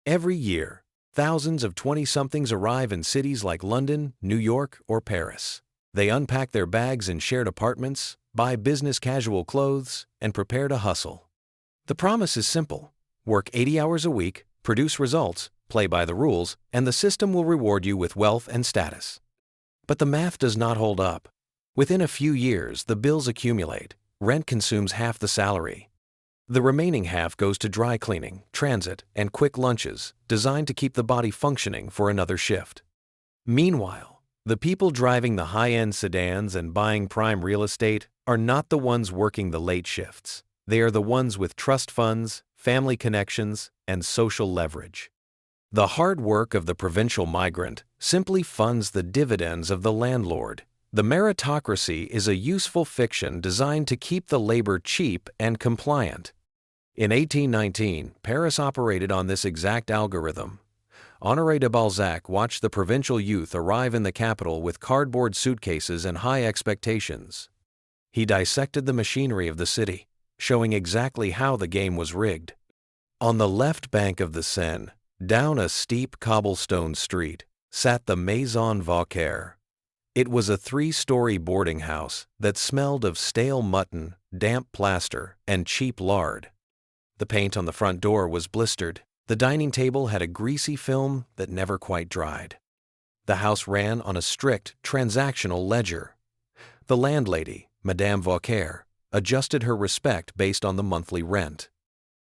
Every year, thousands of 20-somethings arrive in cities like London, New York, or Paris. They unpack their bags in shared apartments, buy business casual clothes, and prepare to hustle. The promise is simple. Work 80 hours a week, produce results, play by the rules, and the system will reward you with wealth and status. But the math does not hold up. Within a few years, the bills accumulate. Rent consumes half the salary. The remaining half goes to dry cleaning, transit, and quick lunches, designed to keep the body functioning for another shift. Meanwhile, the people driving the high-end sedans and buying prime real estate are not the ones working the late shifts. They are the ones with trust funds, family connections, and social leverage. The hard work of the provincial migrant simply funds the dividends of the landlord. The meritocracy is a useful fiction designed to keep the labor cheap and compliant. In 1819, Paris operated on this exact algorithm. Honoré de Balzac watched the provincial youth arrive in the capital with cardboard suitcases and high expectations. He dissected the machinery of the city, showing exactly how the game was rigged. On the left bank of the Seine, down a steep cobblestone street, sat the Maison Vauquer. It was a 3-story boarding house that smelled of stale mutton, damp plaster, and cheap lard. The paint on the front door was blistered. The dining table had a greasy film that never quite dried. The house ran on a strict transactional ledger. The landlady, Madame Vauquer, adjusted her respect based on the monthly rent.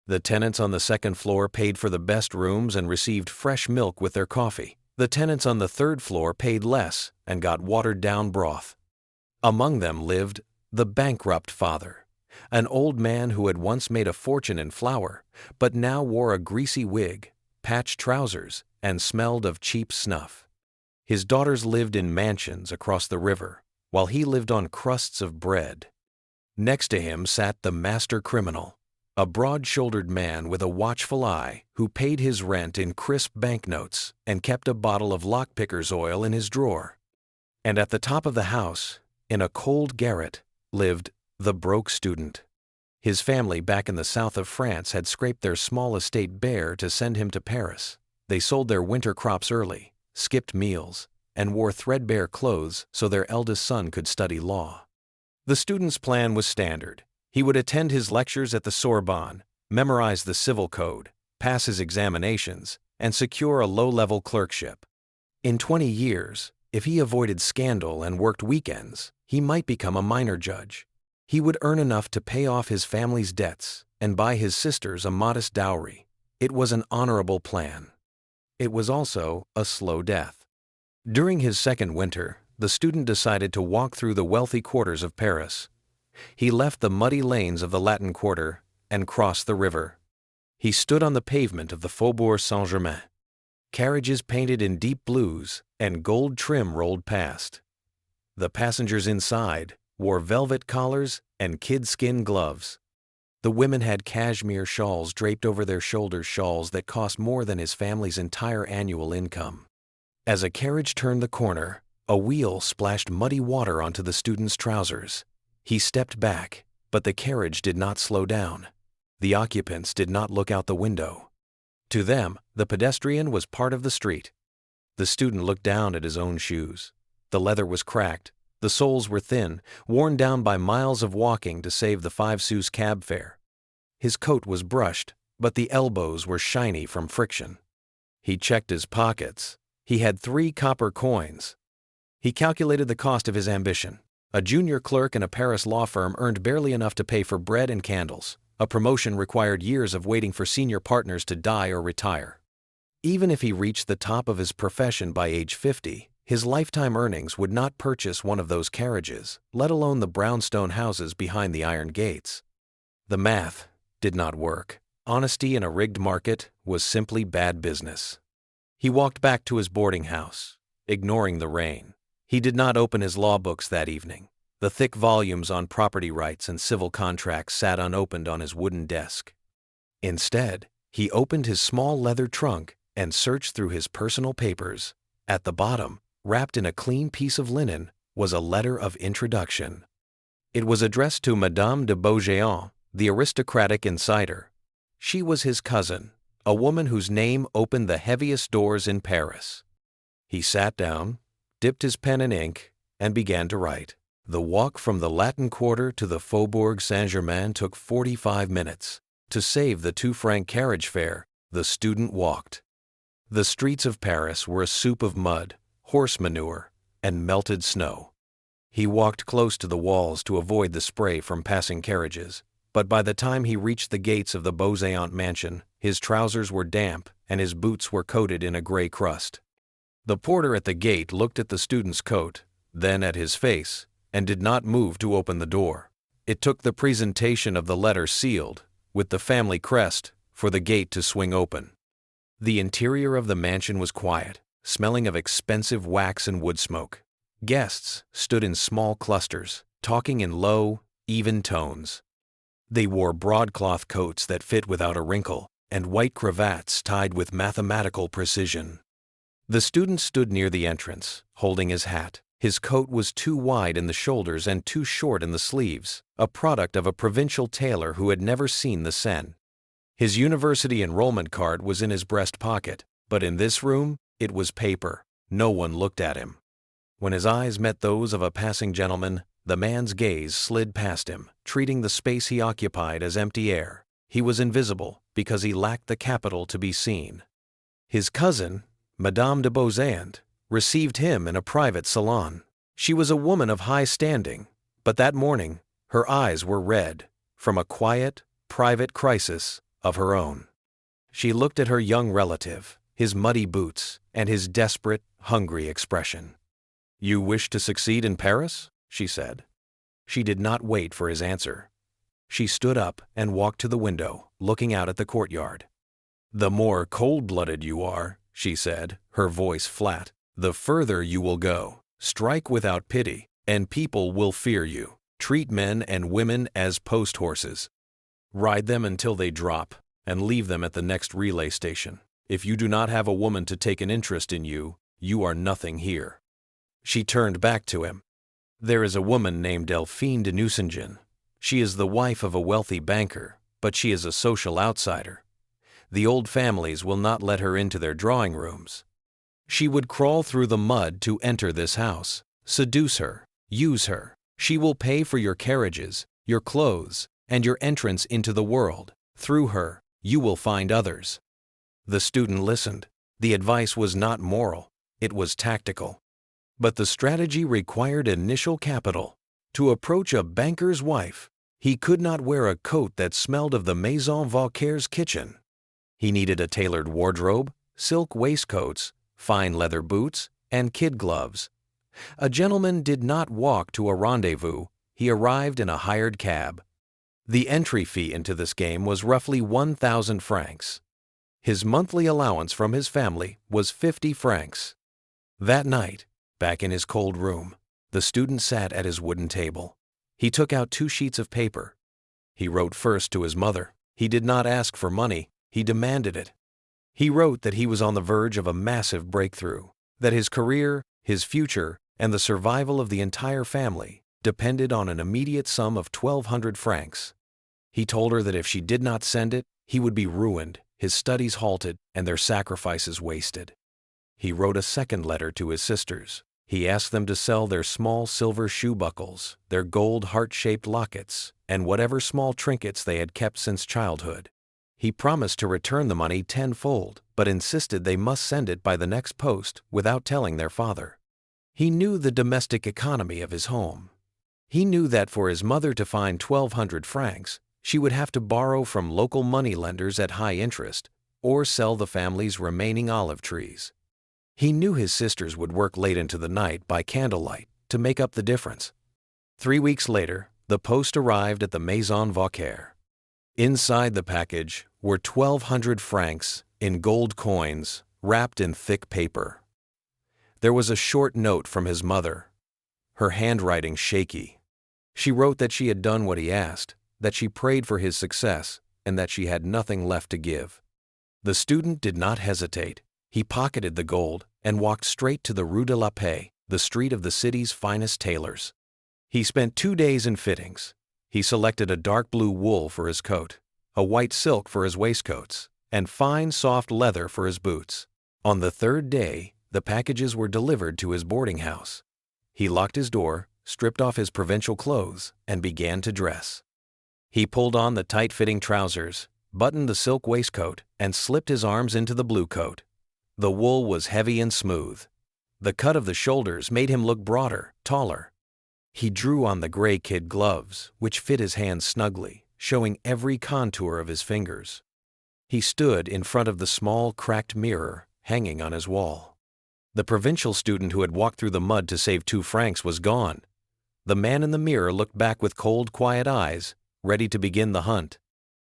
The tenants on the second floor paid for the best rooms and received fresh milk with their coffee. The tenants on the third floor paid less and got watered-down broth. Among them lived the bankrupt father, an old man who had once made a fortune in flour, but now wore a greasy wig, patched trousers, and smelled of cheap snuff. His daughters lived in mansions across the river, while he lived on crusts of bread. Next to him sat the master criminal, a broad-shouldered man with a watchful eye who paid his rent in crisp banknotes and kept a bottle of lockpicker's oil in his drawer. And at the top of the house, in a cold garret, lived the broke student. His family back in the south of France had scraped their small estate bare to send him to Paris. They sold their winter crops early, skipped meals, and wore threadbare clothes so their eldest son could study law. The student's plan was standard. He would attend his lectures at the Sorbonne, memorize the civil code, pass his examinations, and secure a low-level clerkship. In 20 years, if he avoided scandal and worked weekends, he might become a minor judge. He would earn enough to pay off his family's debts and buy his sisters a modest dowry. It was an honorable plan. It was also a slow death. During his second winter, the student decided to walk through the wealthy quarters of Paris. He left the muddy lanes of the Latin Quarter and crossed the river. He stood on the pavement of the Faubourg Saint-Germain. Carriages painted in deep blues and gold trim rolled past. The passengers inside wore velvet collars and kid-skin gloves. The women had cashmere shawls draped over their shoulders, shawls that cost more than his family's entire annual income. As a carriage turned the corner, a wheel splashed muddy water onto the student's trousers. He stepped back, but the carriage did not slow down. The occupants did not look out the window. To them, the pedestrian was part of the street. The student looked down at his own shoes. The leather was cracked. The soles were thin, worn down by miles of walking to save the 5 sous cab fare. His coat was brushed, but the elbows were shiny from friction. He checked his pockets. He had 3 copper coins. He calculated the cost of his ambition. A junior clerk in a Paris law firm earned barely enough to pay for bread and candles. A promotion required years of waiting for senior partners to die or retire. Even if he reached the top of his profession by age 50, his lifetime earnings would not purchase one of those carriages, let alone the brownstone houses behind the iron gates. The math did not work. Honesty in a rigged market was simply bad business. He walked back to his boarding house, ignoring the rain. He did not open his law books that evening. The thick volumes on property rights and civil contracts sat unopened on his wooden desk. Instead, he opened his small leather trunk and searched through his personal papers. At the bottom, wrapped in a clean piece of linen, was a letter of introduction. It was addressed to Madame de Beaujolais, the aristocratic insider. She was his cousin, a woman whose name opened the heaviest doors in Paris. He sat down, dipped his pen in ink, and began to write. The walk from the Latin Quarter to the Faubourg Saint-Germain took 45 minutes. To save the 2-franc carriage fare, the student walked. The streets of Paris were a soup of mud, horse manure, and melted snow. He walked close to the walls to avoid the spray from passing carriages, but by the time he reached the gates of the Beauséant mansion, his trousers were damp and his boots were coated in a gray crust. The porter at the gate looked at the student's coat, then at his face, and did not move to open the door. It took the presentation of the letter sealed, with the family crest, for the gate to swing open. The interior of the mansion was quiet, smelling of expensive wax and wood smoke. Guests stood in small clusters, talking in low, even tones. They wore broadcloth coats that fit without a wrinkle, and white cravats tied with mathematical precision. The student stood near the entrance, holding his hat. His coat was too wide in the shoulders and too short in the sleeves, a product of a provincial tailor who had never seen the Seine. His university enrollment card was in his breast pocket, but in this room, it was paper. No one looked at him. When his eyes met those of a passing gentleman, the man's gaze slid past him, treating the space he occupied as empty air. He was invisible because he lacked the capital to be seen. His cousin, Madame de Beauséant, received him in a private salon. She was a woman of high standing, but that morning her eyes were red from a quiet, private crisis of her own. She looked at her young relative, his muddy boots, and his desperate, hungry expression. "You wish to succeed in Paris?" she said. She did not wait for his answer. She stood up and walked to the window, looking out at the courtyard. "The more cold-blooded you are," she said, her voice flat, "the further you will go. Strike without pity, and people will fear you. Treat men and women as post horses. Ride them until they drop, and leave them at the next relay station. If you do not have a woman to take an interest in you, you are nothing here." She turned back to him. "There is a woman named Delphine de Nucingen. She is the wife of a wealthy banker, but she is a social outsider. The old families will not let her into their drawing rooms. She would crawl through the mud to enter this house. Seduce her, use her. She will pay for your carriages, your clothes, and your entrance into the world. Through her, you will find others." The student listened. The advice was not moral, it was tactical. But the strategy required initial capital. To approach a banker's wife, he could not wear a coat that smelled of the Maison Vauquer's kitchen. He needed a tailored wardrobe, silk waistcoats, fine leather boots, and kid gloves. A gentleman did not walk to a rendezvous, he arrived in a hired cab. The entry fee into this game was roughly 1,000 francs. His monthly allowance from his family was 50 francs. That night, back in his cold room, the student sat at his wooden table. He took out 2 sheets of paper. He wrote first to his mother. He did not ask for money, he demanded it. He wrote that he was on the verge of a massive breakthrough, that his career, his future, and the survival of the entire family depended on an immediate sum of 1,200 francs. He told her that if she did not send it, he would be ruined, his studies halted, and their sacrifices wasted. He wrote a second letter to his sisters. He asked them to sell their small silver shoe buckles, their gold heart-shaped lockets, and whatever small trinkets they had kept since childhood. He promised to return the money tenfold, but insisted they must send it by the next post without telling their father. He knew the domestic economy of his home. He knew that for his mother to find 1,200 francs, she would have to borrow from local moneylenders at high interest or sell the family's remaining olive trees. He knew his sisters would work late into the night by candlelight to make up the difference. 3 weeks later, the post arrived at the Maison Vauquer. Inside the package were 1,200 francs in gold coins wrapped in thick paper. There was a short note from his mother, her handwriting shaky. She wrote that she had done what he asked, that she prayed for his success, and that she had nothing left to give. The student did not hesitate. He pocketed the gold and walked straight to the Rue de la Paix, the street of the city's finest tailors. He spent 2 days in fittings. He selected a dark blue wool for his coat, a white silk for his waistcoats, and fine soft leather for his boots. On the third day, the packages were delivered to his boarding house. He locked his door, stripped off his provincial clothes, and began to dress. He pulled on the tight-fitting trousers, buttoned the silk waistcoat, and slipped his arms into the blue coat. The wool was heavy and smooth. The cut of the shoulders made him look broader, taller. He drew on the gray kid gloves, which fit his hands snugly, showing every contour of his fingers. He stood in front of the small, cracked mirror hanging on his wall. The provincial student who had walked through the mud to save 2 francs was gone. The man in the mirror looked back with cold, quiet eyes, ready to begin the hunt.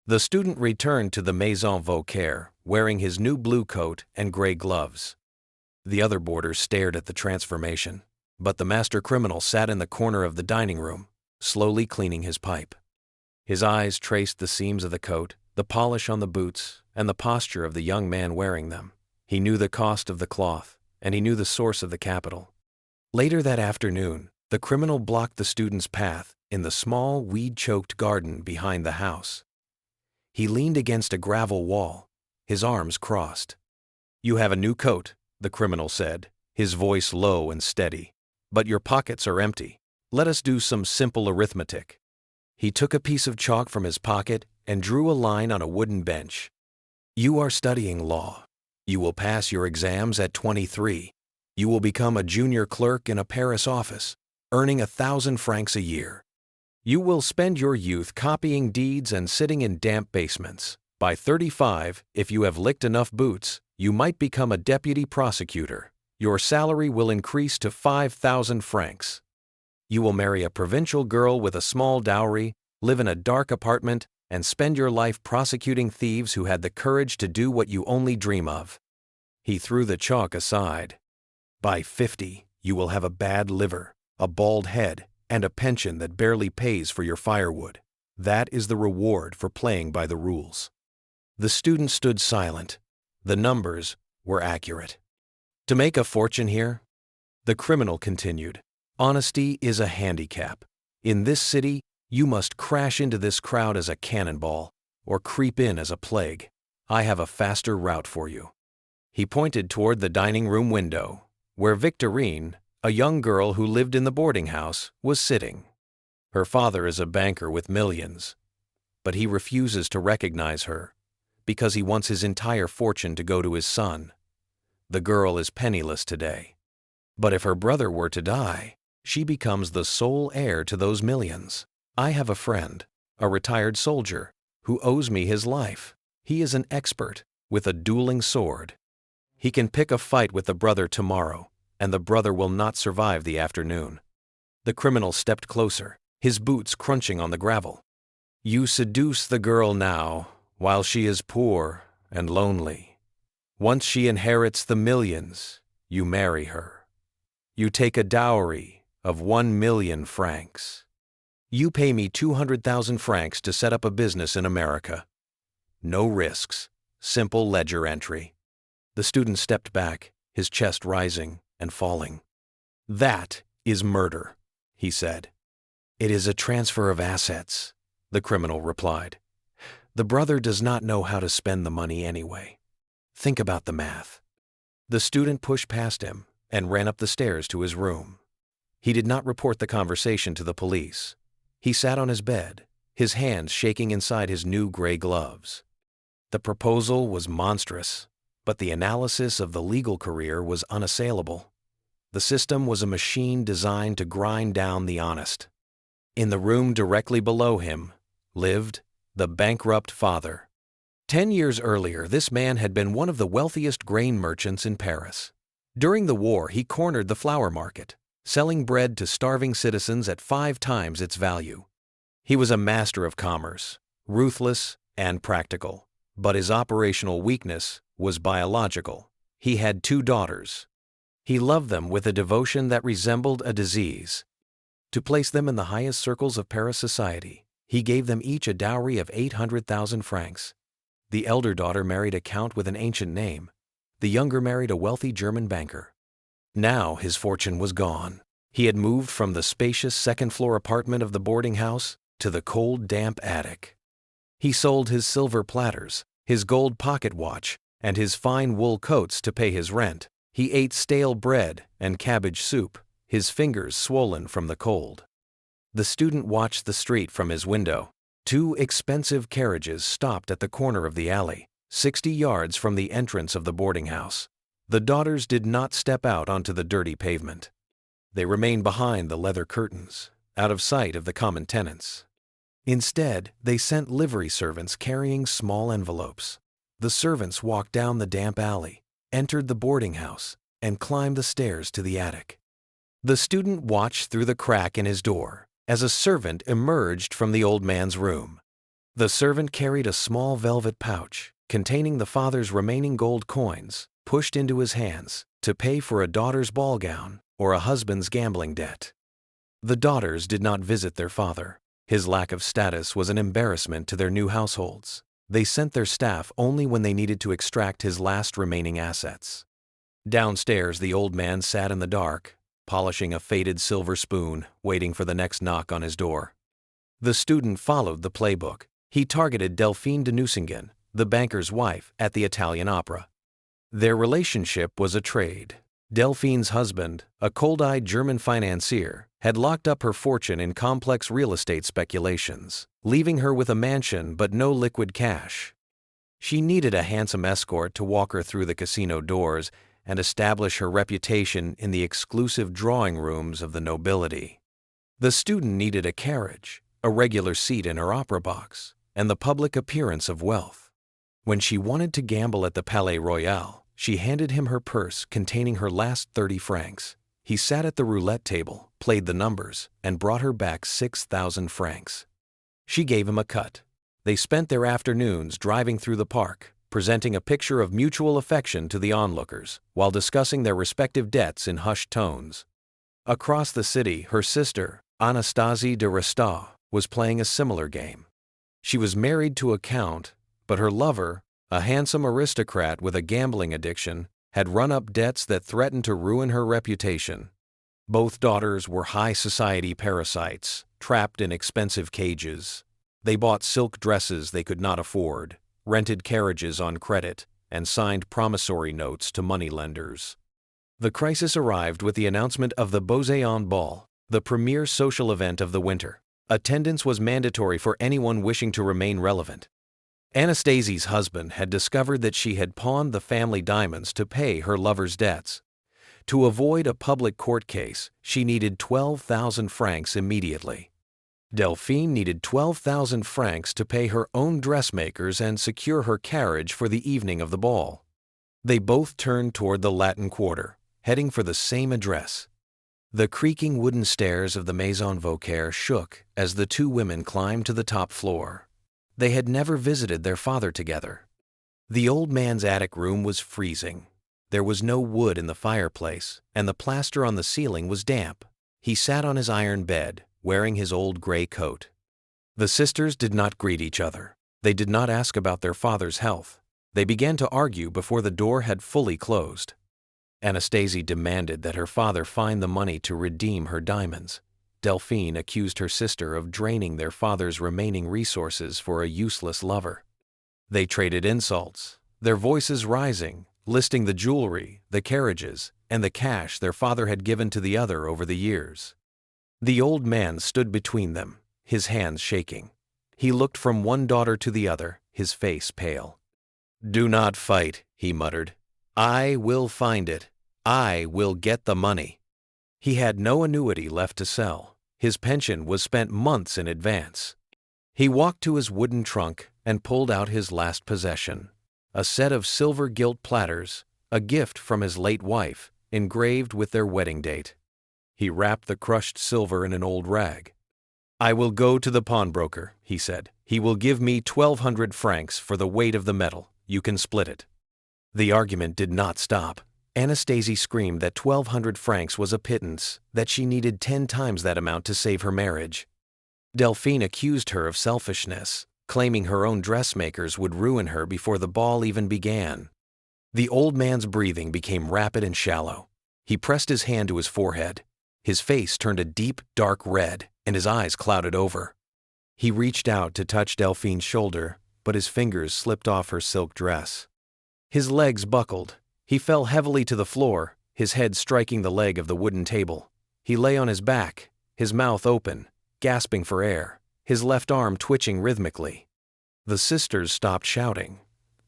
The student returned to the Maison Vauquer, wearing his new blue coat and gray gloves. The other boarders stared at the transformation, but the master criminal sat in the corner of the dining room, slowly cleaning his pipe. His eyes traced the seams of the coat, the polish on the boots, and the posture of the young man wearing them. He knew the cost of the cloth, and he knew the source of the capital. Later that afternoon, the criminal blocked the student's path in the small, weed-choked garden behind the house. He leaned against a gravel wall, his arms crossed. "You have a new coat," the criminal said, his voice low and steady. "But your pockets are empty. Let us do some simple arithmetic." He took a piece of chalk from his pocket and drew a line on a wooden bench. "You are studying law. You will pass your exams at 23. You will become a junior clerk in a Paris office, earning 1,000 francs a year. You will spend your youth copying deeds and sitting in damp basements. By 35, if you have licked enough boots, you might become a deputy prosecutor. Your salary will increase to 5,000 francs. You will marry a provincial girl with a small dowry, live in a dark apartment, and spend your life prosecuting thieves who had the courage to do what you only dream of." He threw the chalk aside. "By 50, you will have a bad liver, a bald head, and a pension that barely pays for your firewood. That is the reward for playing by the rules." The student stood silent. The numbers were accurate. "To make a fortune here," the criminal continued, "honesty is a handicap. In this city, you must crash into this crowd as a cannonball, or creep in as a plague. I have a faster route for you." He pointed toward the dining room window, where Victorine, a young girl who lived in the boarding house, was sitting. Her father is a banker with millions, but he refuses to recognize her, because he wants his entire fortune to go to his son. The girl is penniless today, but if her brother were to die, she becomes the sole heir to those millions. I have a friend, a retired soldier, who owes me his life. He is an expert, with a dueling sword. He can pick a fight with the brother tomorrow, and the brother will not survive the afternoon. The criminal stepped closer, his boots crunching on the gravel. "You seduce the girl now, while she is poor and lonely. Once she inherits the millions, you marry her. You take a dowry of 1,000,000 francs. You pay me 200,000 francs to set up a business in America. No risks, simple ledger entry." The student stepped back, his chest rising and falling. "That is murder," he said. "It is a transfer of assets," the criminal replied. "The brother does not know how to spend the money anyway. Think about the math." The student pushed past him and ran up the stairs to his room. He did not report the conversation to the police. He sat on his bed, his hands shaking inside his new gray gloves. The proposal was monstrous, but the analysis of the legal career was unassailable. The system was a machine designed to grind down the honest. In the room directly below him lived the bankrupt father. 10 years earlier, this man had been one of the wealthiest grain merchants in Paris. During the war, he cornered the flour market, selling bread to starving citizens at 5 times its value. He was a master of commerce, ruthless and practical, but his operational weakness was biological. He had 2 daughters. He loved them with a devotion that resembled a disease. To place them in the highest circles of Paris society, he gave them each a dowry of 800,000 francs. The elder daughter married a count with an ancient name. The younger married a wealthy German banker. Now his fortune was gone. He had moved from the spacious second-floor apartment of the boarding house to the cold, damp attic. He sold his silver platters, his gold pocket watch, and his fine wool coats to pay his rent. He ate stale bread and cabbage soup, his fingers swollen from the cold. The student watched the street from his window. 2 expensive carriages stopped at the corner of the alley, 60 yards from the entrance of the boarding house. The daughters did not step out onto the dirty pavement. They remained behind the leather curtains, out of sight of the common tenants. Instead, they sent livery servants carrying small envelopes. The servants walked down the damp alley, entered the boarding house, and climbed the stairs to the attic. The student watched through the crack in his door as a servant emerged from the old man's room. The servant carried a small velvet pouch containing the father's remaining gold coins, pushed into his hands to pay for a daughter's ball gown or a husband's gambling debt. The daughters did not visit their father. His lack of status was an embarrassment to their new households. They sent their staff only when they needed to extract his last remaining assets. Downstairs, the old man sat in the dark, polishing a faded silver spoon, waiting for the next knock on his door. The student followed the playbook. He targeted Delphine de Nucingen, the banker's wife, at the Italian opera. Their relationship was a trade. Delphine's husband, a cold-eyed German financier, had locked up her fortune in complex real estate speculations, leaving her with a mansion but no liquid cash. She needed a handsome escort to walk her through the casino doors and establish her reputation in the exclusive drawing rooms of the nobility. The student needed a carriage, a regular seat in her opera box, and the public appearance of wealth. When she wanted to gamble at the Palais Royal, she handed him her purse containing her last 30 francs. He sat at the roulette table, played the numbers, and brought her back 6,000 francs. She gave him a cut. They spent their afternoons driving through the park, presenting a picture of mutual affection to the onlookers, while discussing their respective debts in hushed tones. Across the city, her sister, Anastasie de Restaud, was playing a similar game. She was married to a count, but her lover, a handsome aristocrat with a gambling addiction, had run up debts that threatened to ruin her reputation. Both daughters were high society parasites, trapped in expensive cages. They bought silk dresses they could not afford, rented carriages on credit, and signed promissory notes to moneylenders. The crisis arrived with the announcement of the Beauséant Ball, the premier social event of the winter. Attendance was mandatory for anyone wishing to remain relevant. Anastasie's husband had discovered that she had pawned the family diamonds to pay her lover's debts. To avoid a public court case, she needed 12,000 francs immediately. Delphine needed 12,000 francs to pay her own dressmakers and secure her carriage for the evening of the ball. They both turned toward the Latin Quarter, heading for the same address. The creaking wooden stairs of the Maison Vauquer shook as the two women climbed to the top floor. They had never visited their father together. The old man's attic room was freezing. There was no wood in the fireplace, and the plaster on the ceiling was damp. He sat on his iron bed, wearing his old gray coat. The sisters did not greet each other. They did not ask about their father's health. They began to argue before the door had fully closed. Anastasie demanded that her father find the money to redeem her diamonds. Delphine accused her sister of draining their father's remaining resources for a useless lover. They traded insults, their voices rising, listing the jewelry, the carriages, and the cash their father had given to the other over the years. The old man stood between them, his hands shaking. He looked from one daughter to the other, his face pale. "Do not fight," he muttered. "I will find it. I will get the money." He had no annuity left to sell. His pension was spent months in advance. He walked to his wooden trunk and pulled out his last possession, a set of silver gilt platters, a gift from his late wife, engraved with their wedding date. He wrapped the crushed silver in an old rag. "I will go to the pawnbroker," he said. "He will give me 1,200 francs for the weight of the metal. You can split it." The argument did not stop. Anastasie screamed that 1,200 francs was a pittance, that she needed 10 times that amount to save her marriage. Delphine accused her of selfishness, claiming her own dressmakers would ruin her before the ball even began. The old man's breathing became rapid and shallow. He pressed his hand to his forehead. His face turned a deep, dark red, and his eyes clouded over. He reached out to touch Delphine's shoulder, but his fingers slipped off her silk dress. His legs buckled. He fell heavily to the floor, his head striking the leg of the wooden table. He lay on his back, his mouth open, gasping for air, his left arm twitching rhythmically. The sisters stopped shouting.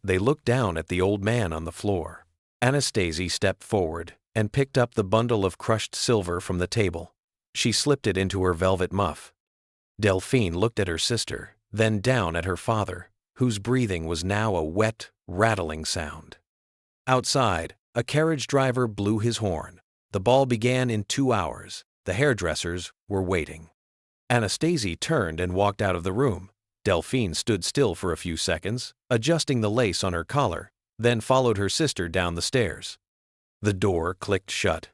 They looked down at the old man on the floor. Anastasie stepped forward and picked up the bundle of crushed silver from the table. She slipped it into her velvet muff. Delphine looked at her sister, then down at her father, whose breathing was now a wet, rattling sound. Outside, a carriage driver blew his horn. The ball began in 2 hours. The hairdressers were waiting. Anastasie turned and walked out of the room. Delphine stood still for a few seconds, adjusting the lace on her collar, then followed her sister down the stairs. The door clicked shut.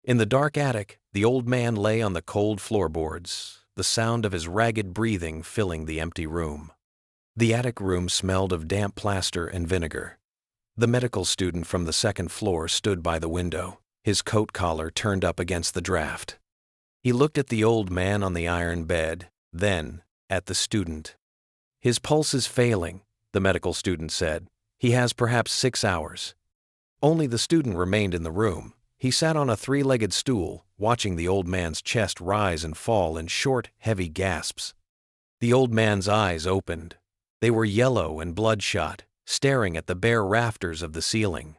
In the dark attic, the old man lay on the cold floorboards, the sound of his ragged breathing filling the empty room. The attic room smelled of damp plaster and vinegar. The medical student from the second floor stood by the window, his coat collar turned up against the draft. He looked at the old man on the iron bed, then at the student. "His pulse is failing," the medical student said. "He has perhaps 6 hours." Only the student remained in the room. He sat on a 3-legged stool, watching the old man's chest rise and fall in short, heavy gasps. The old man's eyes opened. They were yellow and bloodshot, staring at the bare rafters of the ceiling.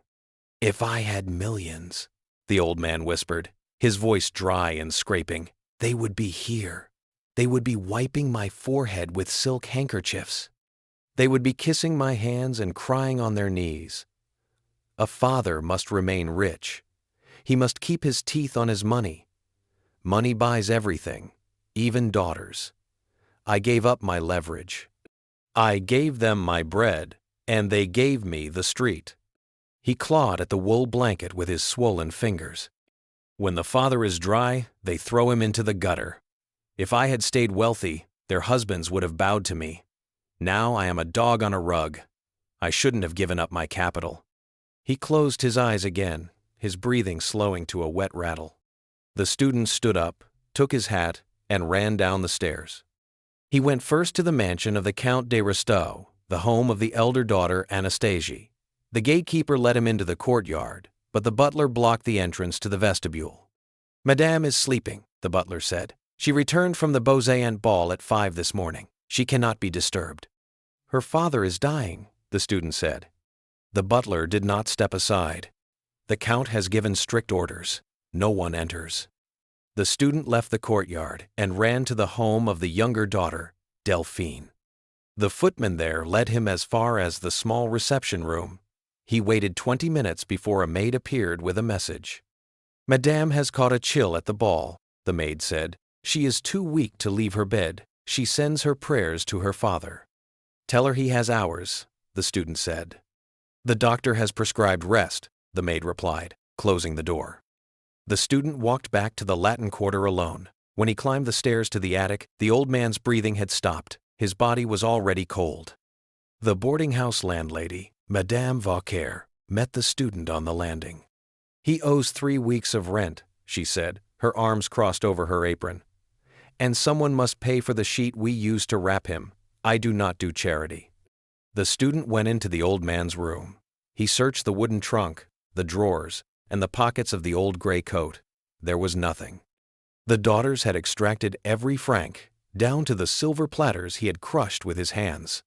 "If I had millions," the old man whispered, his voice dry and scraping, "they would be here. They would be wiping my forehead with silk handkerchiefs. They would be kissing my hands and crying on their knees. A father must remain rich. He must keep his teeth on his money. Money buys everything, even daughters. I gave up my leverage. I gave them my bread, and they gave me the street." He clawed at the wool blanket with his swollen fingers. "When the father is dry, they throw him into the gutter. If I had stayed wealthy, their husbands would have bowed to me. Now I am a dog on a rug. I shouldn't have given up my capital." He closed his eyes again, his breathing slowing to a wet rattle. The student stood up, took his hat, and ran down the stairs. He went first to the mansion of the Count de Restaud, the home of the elder daughter Anastasie. The gatekeeper let him into the courtyard, but the butler blocked the entrance to the vestibule. "Madame is sleeping," the butler said. "She returned from the Beauseant ball at 5 this morning. She cannot be disturbed." "Her father is dying," the student said. The butler did not step aside. "The Count has given strict orders. No one enters." The student left the courtyard and ran to the home of the younger daughter, Delphine. The footman there led him as far as the small reception room. He waited 20 minutes before a maid appeared with a message. "Madame has caught a chill at the ball," the maid said. "She is too weak to leave her bed. She sends her prayers to her father." "Tell her he has hours," the student said. "The doctor has prescribed rest," the maid replied, closing the door. The student walked back to the Latin Quarter alone. When he climbed the stairs to the attic, the old man's breathing had stopped. His body was already cold. The boarding-house landlady, Madame Vauquer, met the student on the landing. "He owes 3 weeks of rent," she said, her arms crossed over her apron. "And someone must pay for the sheet we use to wrap him. I do not do charity." The student went into the old man's room. He searched the wooden trunk, the drawers, and the pockets of the old gray coat. There was nothing. The daughters had extracted every franc, down to the silver platters he had crushed with his hands.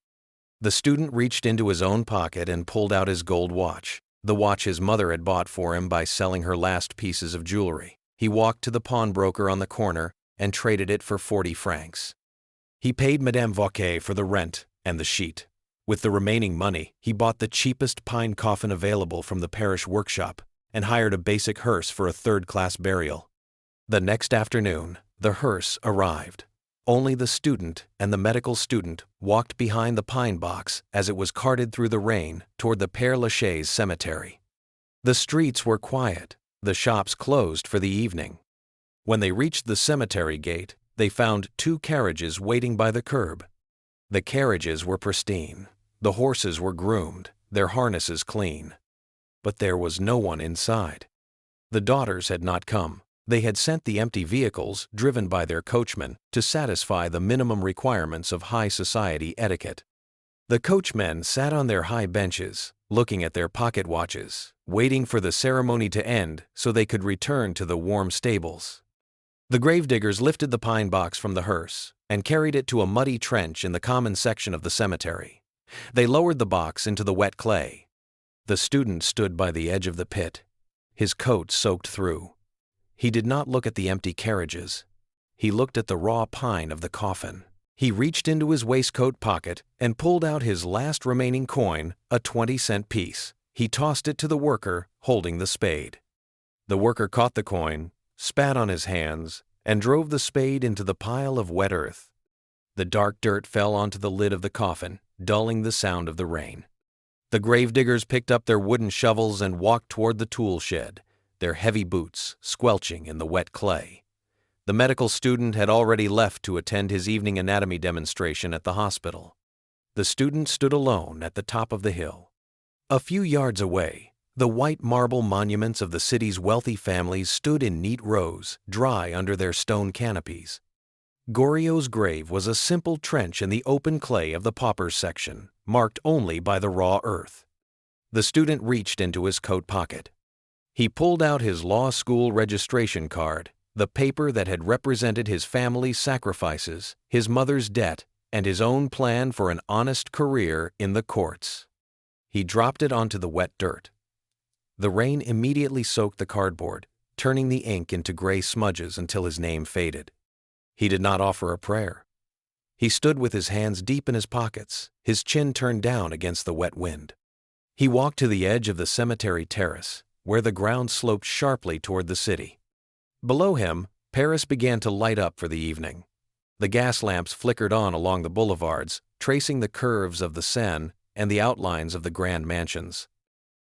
The student reached into his own pocket and pulled out his gold watch, the watch his mother had bought for him by selling her last pieces of jewelry. He walked to the pawnbroker on the corner and traded it for 40 francs. He paid Madame Vauquer for the rent and the sheet. With the remaining money, he bought the cheapest pine coffin available from the parish workshop and hired a basic hearse for a 3rd-class burial. The next afternoon, the hearse arrived. Only the student and the medical student walked behind the pine box as it was carted through the rain toward the Père Lachaise cemetery. The streets were quiet, the shops closed for the evening. When they reached the cemetery gate, they found 2 carriages waiting by the curb. The carriages were pristine. The horses were groomed, their harnesses clean. But there was no one inside. The daughters had not come. They had sent the empty vehicles, driven by their coachman, to satisfy the minimum requirements of high society etiquette. The coachmen sat on their high benches, looking at their pocket watches, waiting for the ceremony to end so they could return to the warm stables. The gravediggers lifted the pine box from the hearse and carried it to a muddy trench in the common section of the cemetery. They lowered the box into the wet clay. The student stood by the edge of the pit, his coat soaked through. He did not look at the empty carriages. He looked at the raw pine of the coffin. He reached into his waistcoat pocket and pulled out his last remaining coin, a 20-cent piece. He tossed it to the worker holding the spade. The worker caught the coin, spat on his hands, and drove the spade into the pile of wet earth. The dark dirt fell onto the lid of the coffin, dulling the sound of the rain. The gravediggers picked up their wooden shovels and walked toward the tool shed, their heavy boots squelching in the wet clay. The medical student had already left to attend his evening anatomy demonstration at the hospital. The student stood alone at the top of the hill. A few yards away, the white marble monuments of the city's wealthy families stood in neat rows, dry under their stone canopies. Goriot's grave was a simple trench in the open clay of the paupers section, marked only by the raw earth. The student reached into his coat pocket. He pulled out his law school registration card, the paper that had represented his family's sacrifices, his mother's debt, and his own plan for an honest career in the courts. He dropped it onto the wet dirt. The rain immediately soaked the cardboard, turning the ink into gray smudges until his name faded. He did not offer a prayer. He stood with his hands deep in his pockets, his chin turned down against the wet wind. He walked to the edge of the cemetery terrace, where the ground sloped sharply toward the city. Below him, Paris began to light up for the evening. The gas lamps flickered on along the boulevards, tracing the curves of the Seine and the outlines of the grand mansions.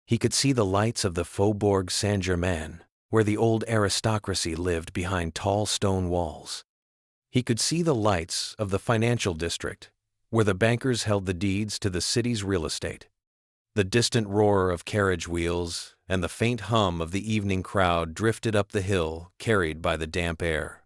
He could see the lights of the Faubourg Saint-Germain, where the old aristocracy lived behind tall stone walls. He could see the lights of the financial district, where the bankers held the deeds to the city's real estate. The distant roar of carriage wheels and the faint hum of the evening crowd drifted up the hill, carried by the damp air.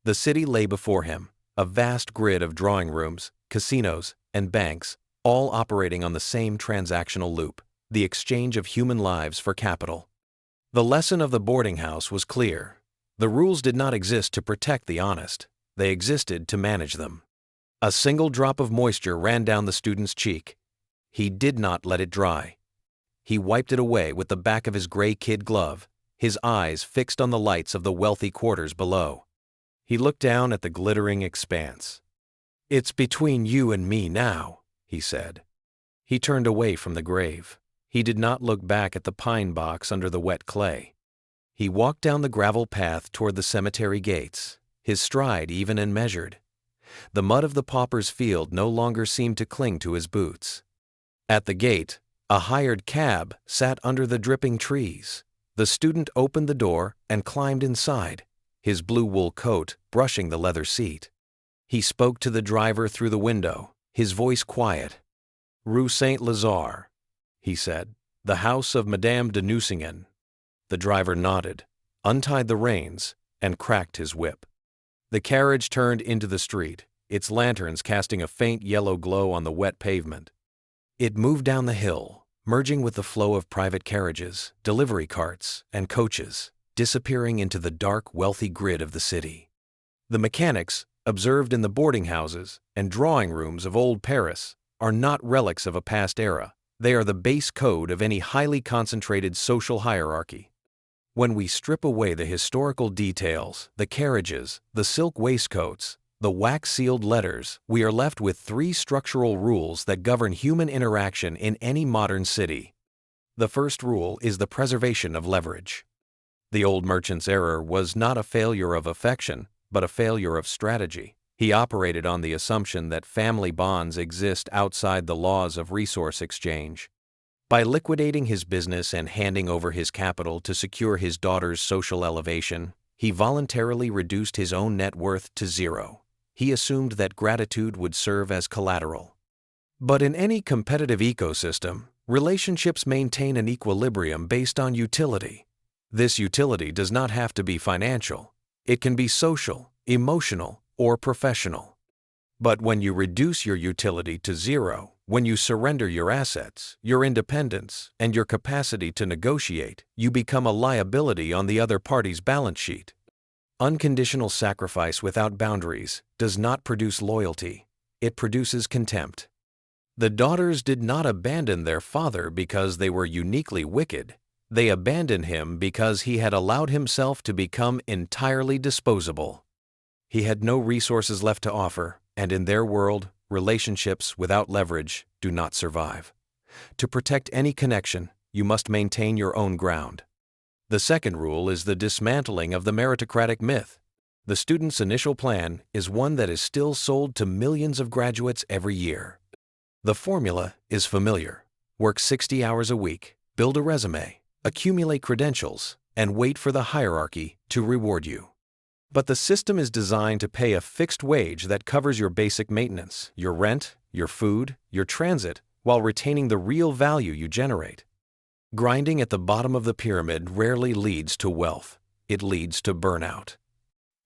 The city lay before him, a vast grid of drawing rooms, casinos, and banks, all operating on the same transactional loop, the exchange of human lives for capital. The lesson of the boarding house was clear. The rules did not exist to protect the honest. They existed to manage them. A single drop of moisture ran down the student's cheek. He did not let it dry. He wiped it away with the back of his gray kid glove, his eyes fixed on the lights of the wealthy quarters below. He looked down at the glittering expanse. "It's between you and me now," he said. He turned away from the grave. He did not look back at the pine box under the wet clay. He walked down the gravel path toward the cemetery gates, his stride even and measured. The mud of the pauper's field no longer seemed to cling to his boots. At the gate, a hired cab sat under the dripping trees. The student opened the door and climbed inside, his blue wool coat brushing the leather seat. He spoke to the driver through the window, his voice quiet. "Rue Saint-Lazare," he said, "the house of Madame de Nucingen." The driver nodded, untied the reins, and cracked his whip. The carriage turned into the street, its lanterns casting a faint yellow glow on the wet pavement. It moved down the hill, merging with the flow of private carriages, delivery carts, and coaches, disappearing into the dark, wealthy grid of the city. The mechanics, observed in the boarding houses and drawing rooms of old Paris, are not relics of a past era. They are the base code of any highly concentrated social hierarchy. When we strip away the historical details, the carriages, the silk waistcoats, the wax-sealed letters, we are left with three structural rules that govern human interaction in any modern city. The first rule is the preservation of leverage. The old merchant's error was not a failure of affection, but a failure of strategy. He operated on the assumption that family bonds exist outside the laws of resource exchange. By liquidating his business and handing over his capital to secure his daughter's social elevation, he voluntarily reduced his own net worth to zero. He assumed that gratitude would serve as collateral. But in any competitive ecosystem, relationships maintain an equilibrium based on utility. This utility does not have to be financial. It can be social, emotional, or professional. But when you reduce your utility to zero, when you surrender your assets, your independence, and your capacity to negotiate, you become a liability on the other party's balance sheet. Unconditional sacrifice without boundaries does not produce loyalty. It produces contempt. The daughters did not abandon their father because they were uniquely wicked. They abandoned him because he had allowed himself to become entirely disposable. He had no resources left to offer, and in their world, relationships without leverage do not survive. To protect any connection, you must maintain your own ground. The second rule is the dismantling of the meritocratic myth. The student's initial plan is one that is still sold to millions of graduates every year. The formula is familiar. Work 60 hours a week, build a resume, accumulate credentials, and wait for the hierarchy to reward you. But the system is designed to pay a fixed wage that covers your basic maintenance, your rent, your food, your transit, while retaining the real value you generate. Grinding at the bottom of the pyramid rarely leads to wealth. It leads to burnout.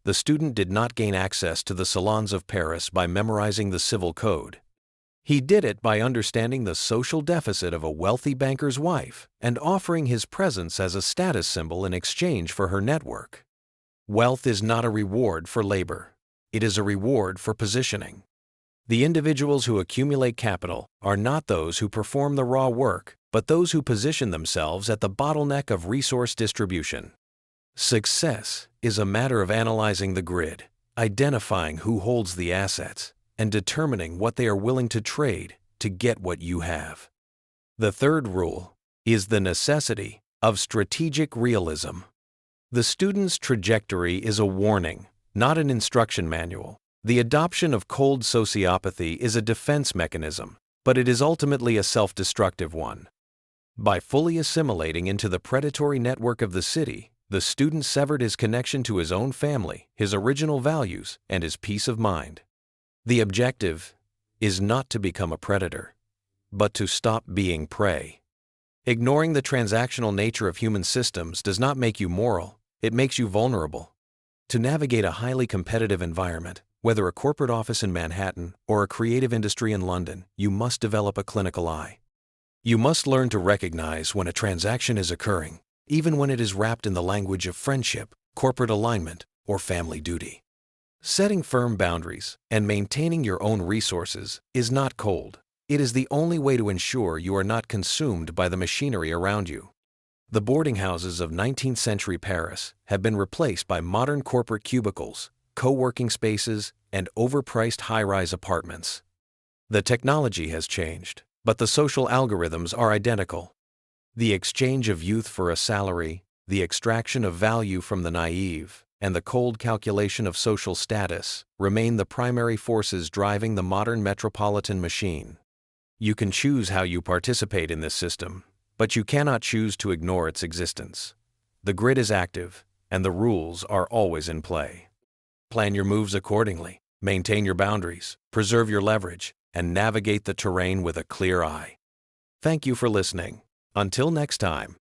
The student did not gain access to the salons of Paris by memorizing the civil code. He did it by understanding the social deficit of a wealthy banker's wife and offering his presence as a status symbol in exchange for her network. Wealth is not a reward for labor. It is a reward for positioning. The individuals who accumulate capital are not those who perform the raw work, but those who position themselves at the bottleneck of resource distribution. Success is a matter of analyzing the grid, identifying who holds the assets, and determining what they are willing to trade to get what you have. The third rule is the necessity of strategic realism. The student's trajectory is a warning, not an instruction manual. The adoption of cold sociopathy is a defense mechanism, but it is ultimately a self-destructive one. By fully assimilating into the predatory network of the city, the student severed his connection to his own family, his original values, and his peace of mind. The objective is not to become a predator, but to stop being prey. Ignoring the transactional nature of human systems does not make you moral, it makes you vulnerable. To navigate a highly competitive environment, whether a corporate office in Manhattan or a creative industry in London, you must develop a clinical eye. You must learn to recognize when a transaction is occurring, even when it is wrapped in the language of friendship, corporate alignment, or family duty. Setting firm boundaries and maintaining your own resources is not cold. It is the only way to ensure you are not consumed by the machinery around you. The boarding houses of 19th century Paris have been replaced by modern corporate cubicles, co-working spaces, and overpriced high-rise apartments. The technology has changed, but the social algorithms are identical. The exchange of youth for a salary, the extraction of value from the naive, and the cold calculation of social status remain the primary forces driving the modern metropolitan machine. You can choose how you participate in this system, but you cannot choose to ignore its existence. The grid is active, and the rules are always in play. Plan your moves accordingly, maintain your boundaries, preserve your leverage, and navigate the terrain with a clear eye. Thank you for listening. Until next time.